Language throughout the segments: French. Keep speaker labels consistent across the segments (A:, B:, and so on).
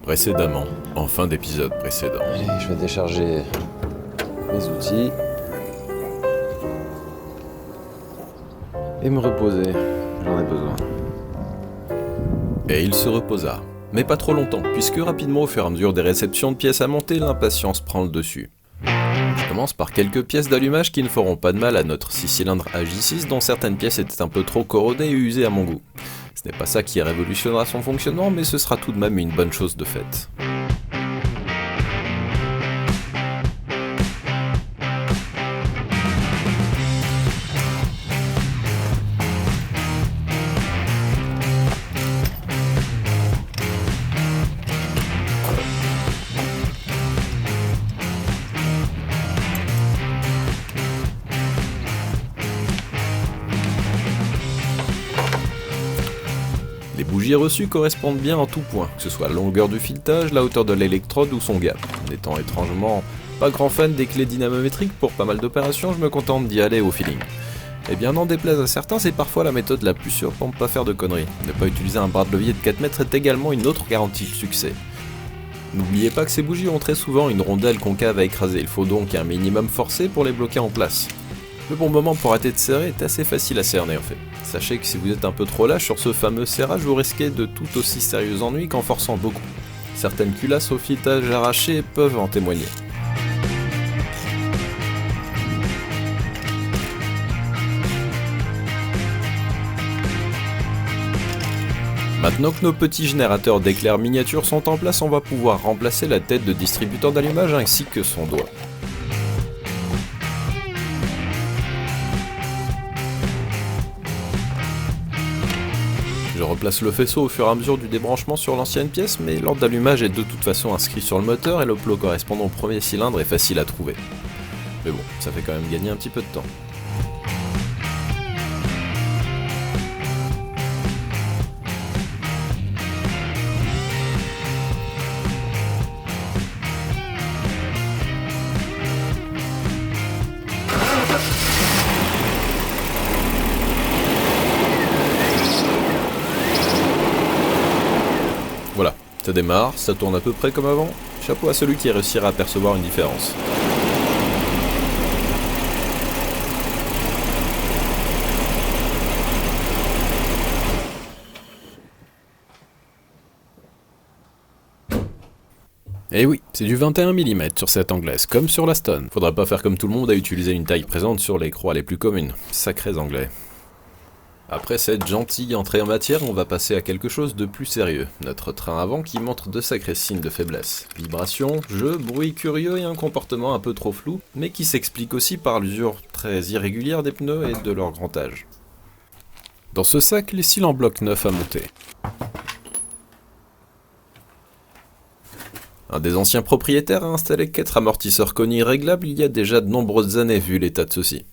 A: Précédemment, en fin d'épisode précédent.
B: Allez, je vais décharger mes outils. Et me reposer, j'en ai besoin.
A: Et il se reposa. Mais pas trop longtemps, puisque rapidement au fur et à mesure des réceptions de pièces à monter, l'impatience prend le dessus. Je commence par quelques pièces d'allumage qui ne feront pas de mal à notre 6 cylindres AJ6 dont certaines pièces étaient un peu trop corrodées et usées à mon goût. Ce n'est pas ça qui révolutionnera son fonctionnement, mais ce sera tout de même une bonne chose de faite. Les bougies reçues correspondent bien en tout point, que ce soit la longueur du filetage, la hauteur de l'électrode ou son gap. N'étant étrangement pas grand fan des clés dynamométriques pour pas mal d'opérations, je me contente d'y aller au feeling. Eh bien, n'en déplaise à certains, c'est parfois la méthode la plus sûre pour ne pas faire de conneries. Ne pas utiliser un bras de levier de 4 mètres est également une autre garantie de succès. N'oubliez pas que ces bougies ont très souvent une rondelle concave à écraser, il faut donc un minimum forcé pour les bloquer en place. Le bon moment pour arrêter de serrer est assez facile à cerner en fait. Sachez que si vous êtes un peu trop lâche sur ce fameux serrage, vous risquez de tout aussi sérieux ennuis qu'en forçant beaucoup. Certaines culasses au filetage arraché peuvent en témoigner. Maintenant que nos petits générateurs d'éclairs miniatures sont en place, on va pouvoir remplacer la tête de distributeur d'allumage ainsi que son doigt. Je replace le faisceau au fur et à mesure du débranchement sur l'ancienne pièce, mais l'ordre d'allumage est de toute façon inscrit sur le moteur et le plot correspondant au premier cylindre est facile à trouver. Mais bon, ça fait quand même gagner un petit peu de temps. Voilà, ça démarre, ça tourne à peu près comme avant. Chapeau à celui qui réussira à percevoir une différence. Et oui, c'est du 21 mm sur cette anglaise, comme sur la Stone. Faudra pas faire comme tout le monde à utiliser une taille présente sur les croix les plus communes. Sacrés anglais. Après cette gentille entrée en matière, on va passer à quelque chose de plus sérieux. Notre train avant qui montre de sacrés signes de faiblesse. Vibrations, jeux, bruits curieux et un comportement un peu trop flou, mais qui s'explique aussi par l'usure très irrégulière des pneus et de leur grand âge. Dans ce sac, les cils en bloc neuf à monter. Un des anciens propriétaires a installé 4 amortisseurs Koni réglables il y a déjà de nombreuses années vu l'état de ceux-ci.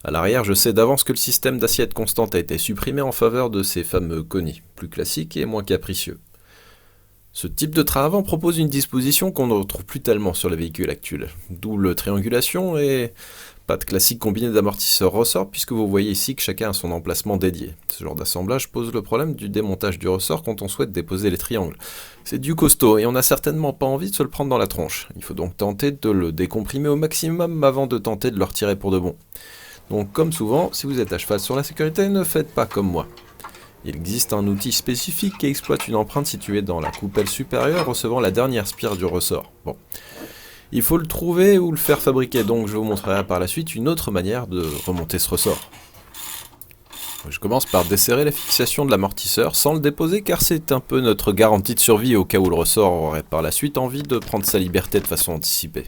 A: À l'arrière, je sais d'avance que le système d'assiette constante a été supprimé en faveur de ces fameux Koni, plus classiques et moins capricieux. Ce type de train avant propose une disposition qu'on ne retrouve plus tellement sur les véhicules actuels, d'où le triangulation et pas de classique combiné d'amortisseurs ressort puisque vous voyez ici que chacun a son emplacement dédié. Ce genre d'assemblage pose le problème du démontage du ressort quand on souhaite déposer les triangles. C'est du costaud et on n'a certainement pas envie de se le prendre dans la tronche. Il faut donc tenter de le décomprimer au maximum avant de tenter de le retirer pour de bon. Donc comme souvent, si vous êtes à cheval sur la sécurité, ne faites pas comme moi. Il existe un outil spécifique qui exploite une empreinte située dans la coupelle supérieure recevant la dernière spire du ressort. Bon. Il faut le trouver ou le faire fabriquer, donc je vous montrerai par la suite une autre manière de remonter ce ressort. Je commence par desserrer la fixation de l'amortisseur sans le déposer car c'est un peu notre garantie de survie au cas où le ressort aurait par la suite envie de prendre sa liberté de façon anticipée.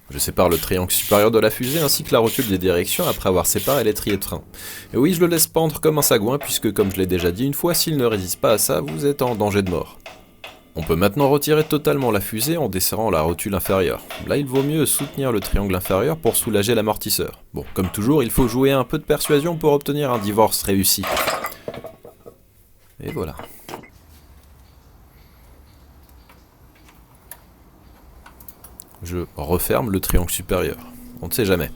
A: Je sépare le triangle supérieur de la fusée ainsi que la rotule des directions après avoir séparé l'étrier de frein. Et oui, je le laisse pendre comme un sagouin puisque comme je l'ai déjà dit une fois, s'il ne résiste pas à ça, vous êtes en danger de mort. On peut maintenant retirer totalement la fusée en desserrant la rotule inférieure. Là, il vaut mieux soutenir le triangle inférieur pour soulager l'amortisseur. Bon, comme toujours, il faut jouer un peu de persuasion pour obtenir un divorce réussi. Et voilà. Je referme le triangle supérieur. On ne sait jamais.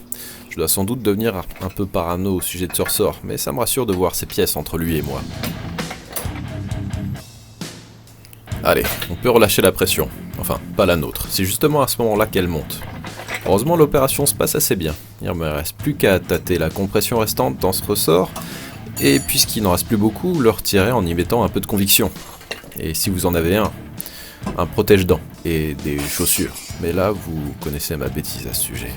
A: Je dois sans doute devenir un peu parano au sujet de ce ressort, mais ça me rassure de voir ces pièces entre lui et moi. Allez, on peut relâcher la pression. Enfin, pas la nôtre, c'est justement à ce moment-là qu'elle monte. Heureusement, l'opération se passe assez bien. Il ne me reste plus qu'à tâter la compression restante dans ce ressort, et puisqu'il n'en reste plus beaucoup, le retirer en y mettant un peu de conviction. Et si vous en avez un protège-dents et des chaussures. Mais là, vous connaissez ma bêtise à ce sujet.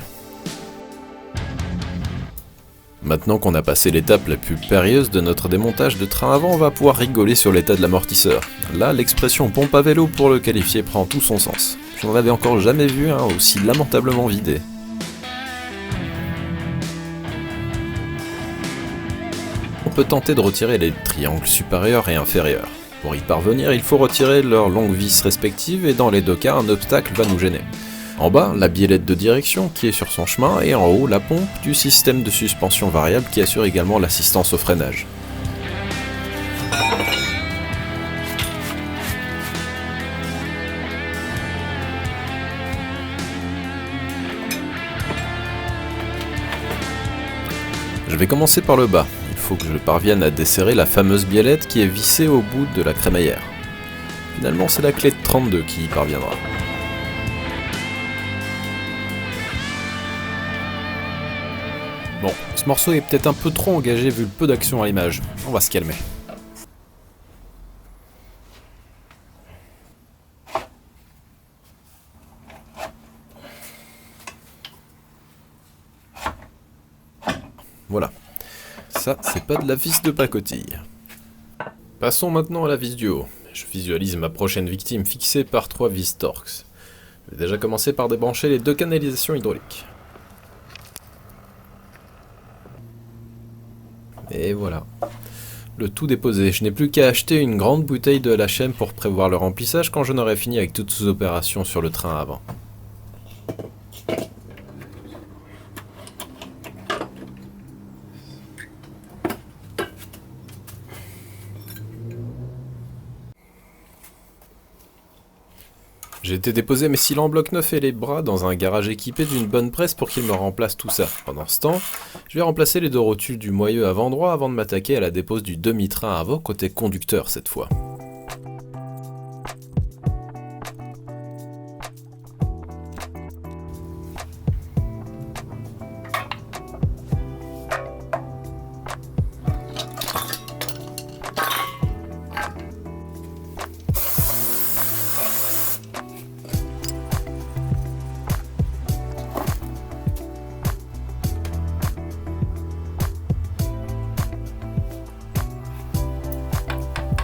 A: Maintenant qu'on a passé l'étape la plus périlleuse de notre démontage de train avant, on va pouvoir rigoler sur l'état de l'amortisseur. Là, l'expression pompe à vélo pour le qualifier prend tout son sens. Je n'en avais encore jamais vu un aussi lamentablement vidé. On peut tenter de retirer les triangles supérieurs et inférieurs. Pour y parvenir, il faut retirer leurs longues vis respectives et dans les deux cas, un obstacle va nous gêner. En bas, la biellette de direction qui est sur son chemin et en haut, la pompe du système de suspension variable qui assure également l'assistance au freinage. Je vais commencer par le bas. Il faut que je parvienne à desserrer la fameuse biellette qui est vissée au bout de la crémaillère. Finalement, c'est la clé de 32 qui y parviendra. Bon, ce morceau est peut-être un peu trop engagé vu le peu d'action à l'image. On va se calmer. Voilà. Ça, c'est pas de la vis de pacotille. Passons maintenant à la vis du haut. Je visualise ma prochaine victime fixée par 3 vis Torx. Je vais déjà commencer par débrancher les 2 canalisations hydrauliques. Et voilà. Le tout déposé. Je n'ai plus qu'à acheter une grande bouteille de LHM pour prévoir le remplissage quand je n'aurai fini avec toutes ces opérations sur le train avant. J'ai été déposer mes cylindres en bloc neuf et les bras dans un garage équipé d'une bonne presse pour qu'il me remplace tout ça. Pendant ce temps, je vais remplacer les 2 rotules du moyeu avant droit avant de m'attaquer à la dépose du demi-train avant côté conducteur cette fois.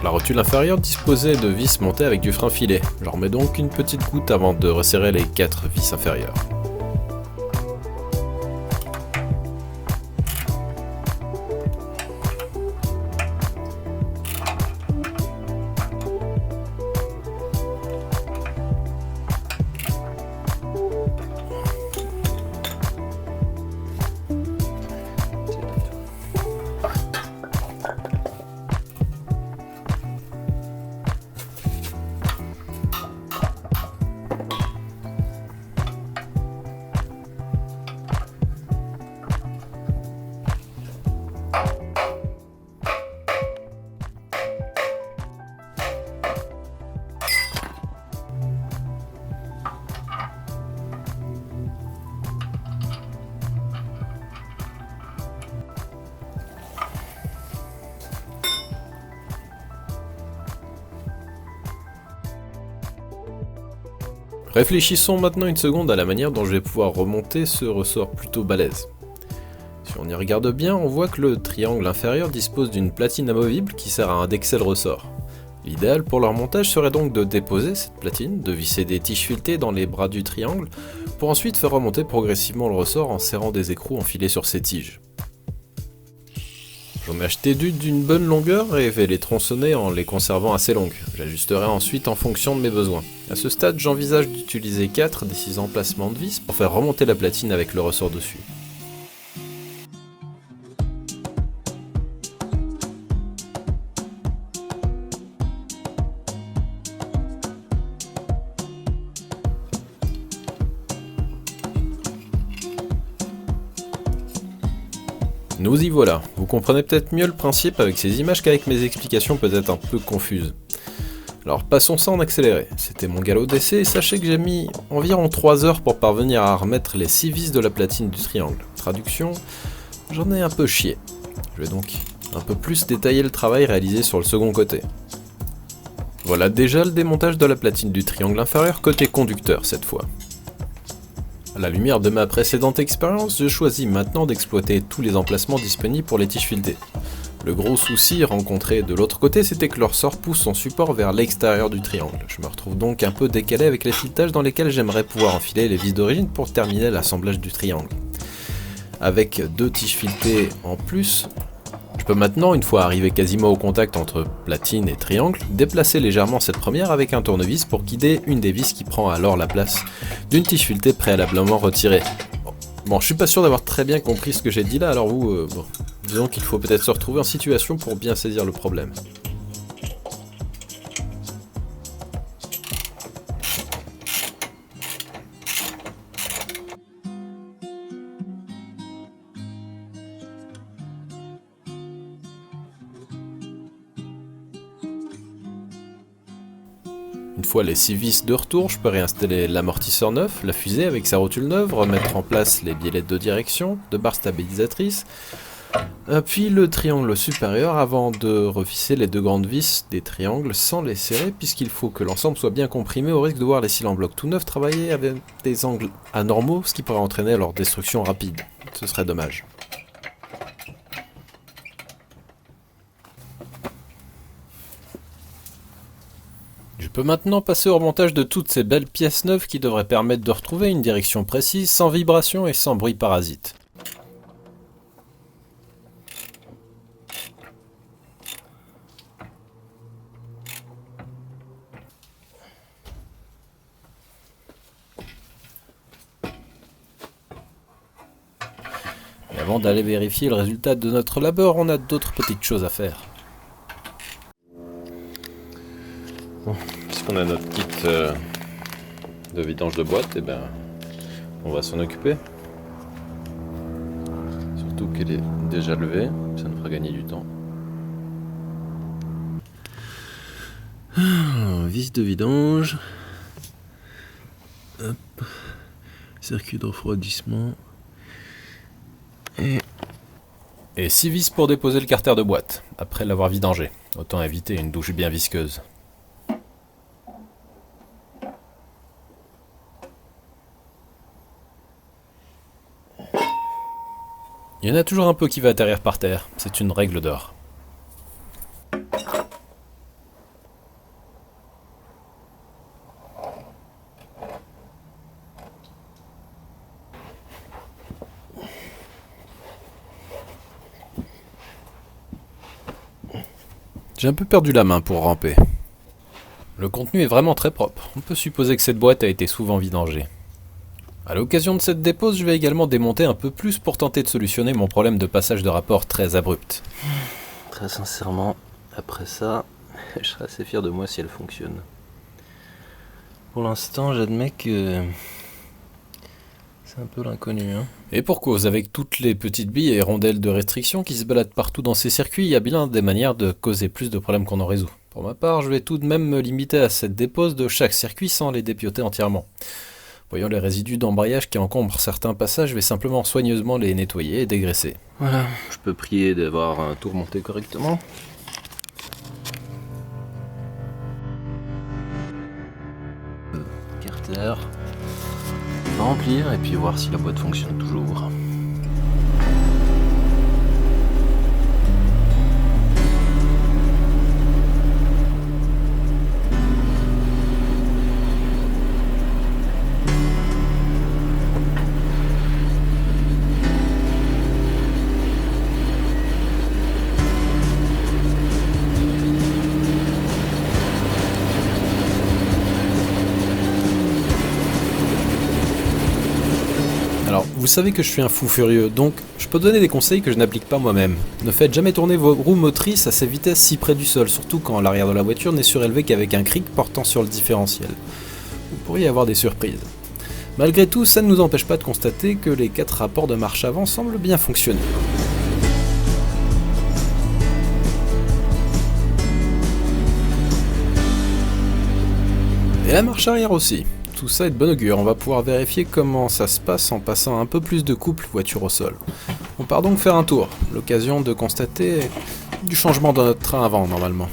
A: La rotule inférieure disposait de vis montées avec du frein filet. J'en remets donc une petite goutte avant de resserrer les 4 vis inférieures. Réfléchissons maintenant une seconde à la manière dont je vais pouvoir remonter ce ressort plutôt balèze. Si on y regarde bien, on voit que le triangle inférieur dispose d'une platine amovible qui sert à indexer le ressort. L'idéal pour leur montage serait donc de déposer cette platine, de visser des tiges filetées dans les bras du triangle, pour ensuite faire remonter progressivement le ressort en serrant des écrous enfilés sur ces tiges. J'en ai acheté d'une bonne longueur et vais les tronçonner en les conservant assez longues. J'ajusterai ensuite en fonction de mes besoins. A ce stade, j'envisage d'utiliser 4 des 6 emplacements de vis pour faire remonter la platine avec le ressort dessus. Nous y voilà, vous comprenez peut-être mieux le principe avec ces images qu'avec mes explications peut-être un peu confuses. Alors passons ça en accéléré, c'était mon galop d'essai et sachez que j'ai mis environ 3 heures pour parvenir à remettre les 6 vis de la platine du triangle. Traduction, j'en ai un peu chié. Je vais donc un peu plus détailler le travail réalisé sur le second côté. Voilà déjà le démontage de la platine du triangle inférieur côté conducteur cette fois. À la lumière de ma précédente expérience, je choisis maintenant d'exploiter tous les emplacements disponibles pour les tiges filetées. Le gros souci rencontré de l'autre côté, c'était que leur sort pousse son support vers l'extérieur du triangle. Je me retrouve donc un peu décalé avec les filetages dans lesquels j'aimerais pouvoir enfiler les vis d'origine pour terminer l'assemblage du triangle. Avec 2 tiges filetées en plus, je peux maintenant, une fois arrivé quasiment au contact entre platine et triangle, déplacer légèrement cette première avec un tournevis pour guider une des vis qui prend alors la place d'une tige filetée préalablement retirée. Bon, je suis pas sûr d'avoir très bien compris ce que j'ai dit là, alors vous, disons qu'il faut peut-être se retrouver en situation pour bien saisir le problème. Une fois les 6 vis de retour, je peux réinstaller l'amortisseur neuf, la fusée avec sa rotule neuve, remettre en place les biellettes de direction, 2 barres stabilisatrices, puis le triangle supérieur avant de revisser les 2 grandes vis des triangles sans les serrer puisqu'il faut que l'ensemble soit bien comprimé au risque de voir les cils en bloc tout neuf travailler avec des angles anormaux, ce qui pourrait entraîner leur destruction rapide. Ce serait dommage. Je peux maintenant passer au remontage de toutes ces belles pièces neuves qui devraient permettre de retrouver une direction précise, sans vibration et sans bruit parasite. Et avant d'aller vérifier le résultat de notre labeur, on a d'autres petites choses à faire. Bon, puisqu'on a notre kit de vidange de boîte, et ben on va s'en occuper. Surtout qu'elle est déjà levée, ça nous fera gagner du temps. Vis de vidange. Hop. Circuit de refroidissement. Et 6 vis pour déposer le carter de boîte, après l'avoir vidangé. Autant éviter une douche bien visqueuse. Il y en a toujours un peu qui va atterrir par terre, c'est une règle d'or. J'ai un peu perdu la main pour ramper. Le contenu est vraiment très propre, on peut supposer que cette boîte a été souvent vidangée. A l'occasion de cette dépose, je vais également démonter un peu plus pour tenter de solutionner mon problème de passage de rapport très abrupt. Très sincèrement, après ça, je serais assez fier de moi si elle fonctionne. Pour l'instant, j'admets que c'est un peu l'inconnu. Et pour cause, avec toutes les petites billes et rondelles de restriction qui se baladent partout dans ces circuits, il y a bien des manières de causer plus de problèmes qu'on en résout. Pour ma part, je vais tout de même me limiter à cette dépose de chaque circuit sans les dépioter entièrement. Voyant les résidus d'embrayage qui encombrent certains passages, je vais simplement soigneusement les nettoyer et dégraisser. Voilà, je peux prier d'avoir tout remonté correctement. Carter. On va remplir et puis voir si la boîte fonctionne toujours. Alors, vous savez que je suis un fou furieux, donc je peux donner des conseils que je n'applique pas moi-même. Ne faites jamais tourner vos roues motrices à ces vitesses si près du sol, surtout quand l'arrière de la voiture n'est surélevé qu'avec un cric portant sur le différentiel. Vous pourriez avoir des surprises. Malgré tout, ça ne nous empêche pas de constater que les 4 rapports de marche avant semblent bien fonctionner. Et la marche arrière aussi. Tout ça est de bon augure, on va pouvoir vérifier comment ça se passe en passant un peu plus de couple voiture au sol. On part donc faire un tour, l'occasion de constater du changement dans notre train avant normalement.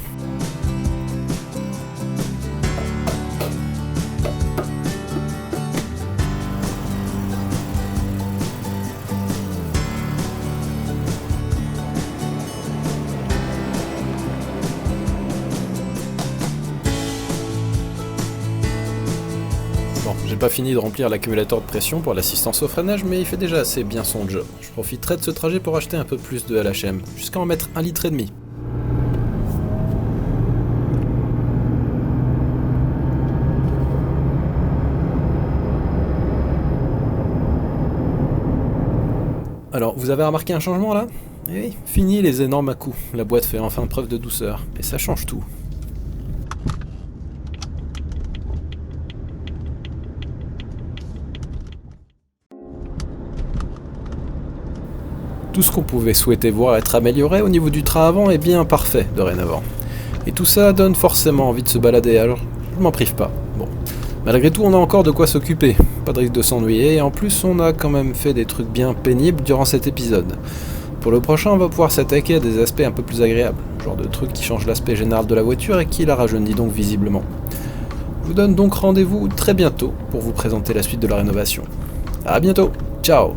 A: Bon, j'ai pas fini de remplir l'accumulateur de pression pour l'assistance au freinage, mais il fait déjà assez bien son job. Je profiterai de ce trajet pour acheter un peu plus de LHM, jusqu'à en mettre 1,5 litre. Alors, vous avez remarqué un changement là ? Eh oui, fini les énormes à-coups. La boîte fait enfin preuve de douceur, et ça change tout. Tout ce qu'on pouvait souhaiter voir être amélioré au niveau du train avant est bien parfait dorénavant. Et tout ça donne forcément envie de se balader, alors je m'en prive pas. Bon, malgré tout on a encore de quoi s'occuper, pas de risque de s'ennuyer, et en plus on a quand même fait des trucs bien pénibles durant cet épisode. Pour le prochain on va pouvoir s'attaquer à des aspects un peu plus agréables, genre de trucs qui changent l'aspect général de la voiture et qui la rajeunit donc visiblement. Je vous donne donc rendez-vous très bientôt pour vous présenter la suite de la rénovation. A bientôt, ciao.